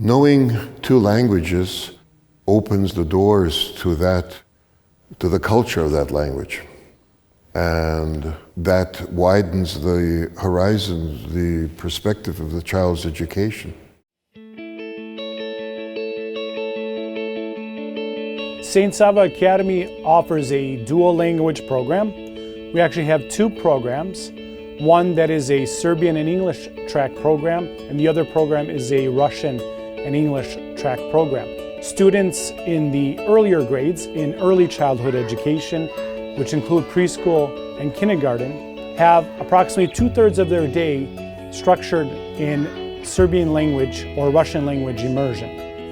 Knowing two languages opens the doors to the culture of that language. And that widens the horizons, the perspective of the child's education. St. Sava Academy offers a dual language program. We actually have two programs. One that is a Serbian and English track program, and the other program is a Russian and English track program. Students in the earlier grades, in early childhood education, which include preschool and kindergarten, have approximately 2/3 of their day structured in Serbian language or Russian language immersion.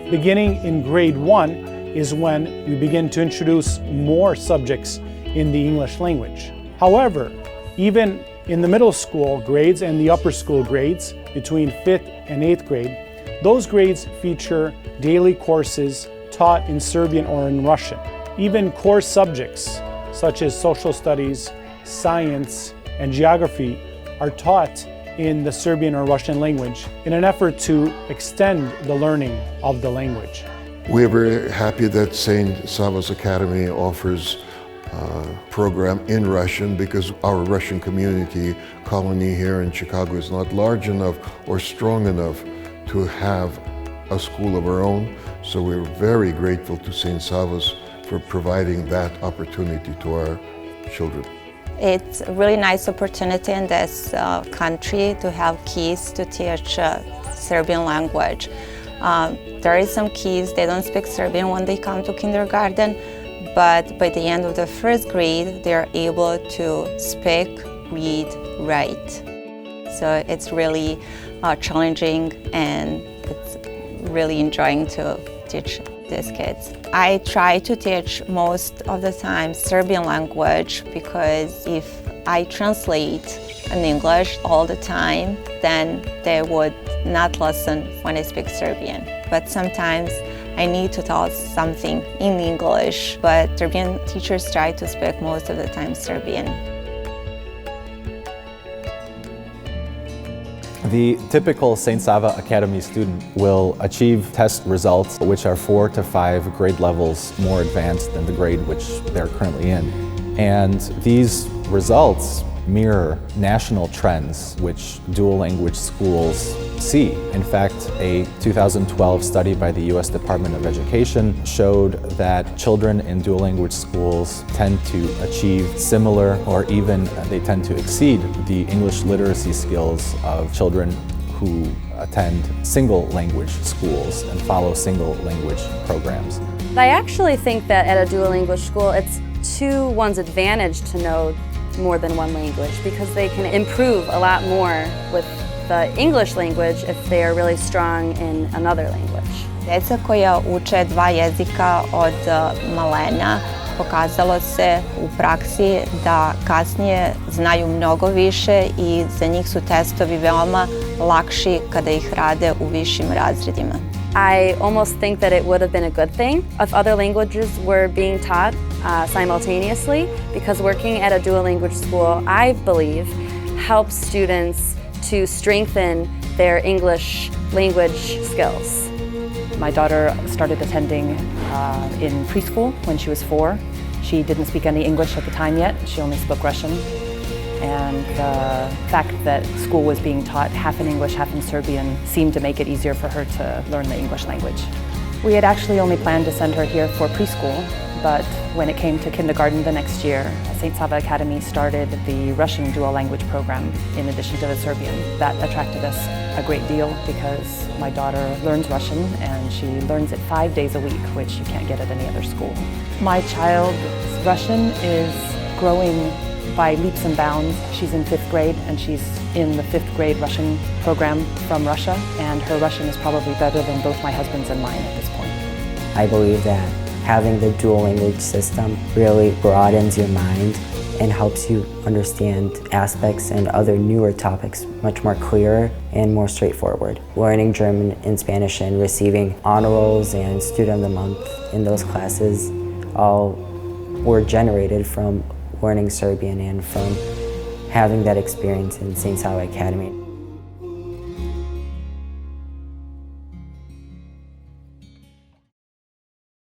Beginning in grade 1 is when we begin to introduce more subjects in the English language. However, even in the middle school grades and the upper school grades, between 5th and 8th grade, those grades feature daily courses taught in Serbian or in Russian. Even core subjects such as social studies, science, and geography are taught in the Serbian or Russian language in an effort to extend the learning of the language. We are very happy that St. Sava's Academy offers a program in Russian because our Russian community colony here in Chicago is not large enough or strong enough to have a school of our own. So we're very grateful to St. Sava's for providing that opportunity to our children. It's a really nice opportunity in this country to have kids to teach Serbian language. There is some kids, they don't speak Serbian when they come to kindergarten, but by the end of the first grade, they're able to speak, read, write. So it's really challenging, and it's really enjoying to teach these kids. I try to teach most of the time Serbian language because if I translate in English all the time, then they would not listen when I speak Serbian. But sometimes I need to tell something in English, but Serbian teachers try to speak most of the time Serbian. The typical St. Sava Academy student will achieve test results which are 4 to 5 grade levels more advanced than the grade which they're currently in. And these results mirror national trends which dual language schools see. In fact, a 2012 study by the U.S. Department of Education showed that children in dual language schools tend to achieve similar, or even they tend to exceed, the English literacy skills of children who attend single language schools and follow single language programs. I actually think that at a dual language school, it's to one's advantage to know more than one language because they can improve a lot more with the English language if they are really strong in another language. Deca koja uče dva jezika od malena pokazalo se u praksi da kasnije znaju mnogo više i za njih su testovi veoma lakši kada ih rade u višim razredima. I almost think that it would have been a good thing if other languages were being taught simultaneously, because working at a dual language school, I believe, helps students to strengthen their English language skills. My daughter started attending in preschool when she was 4. She didn't speak any English at the time yet, she only spoke Russian. And the fact that school was being taught half in English, half in Serbian seemed to make it easier for her to learn the English language. We had actually only planned to send her here for preschool, but when it came to kindergarten the next year, St. Sava Academy started the Russian dual language program in addition to the Serbian. That attracted us a great deal because my daughter learns Russian and she learns it 5 days a week, which you can't get at any other school. My child's Russian is growing by leaps and bounds. She's in 5th grade and she's in the 5th grade Russian program from Russia, and her Russian is probably better than both my husband's and mine at this point. I believe that having the dual language system really broadens your mind and helps you understand aspects and other newer topics much more clearer and more straightforward. Learning German and Spanish and receiving honor rolls and student of the month in those classes all were generated from learning Serbian and from having that experience in St. Sava Academy.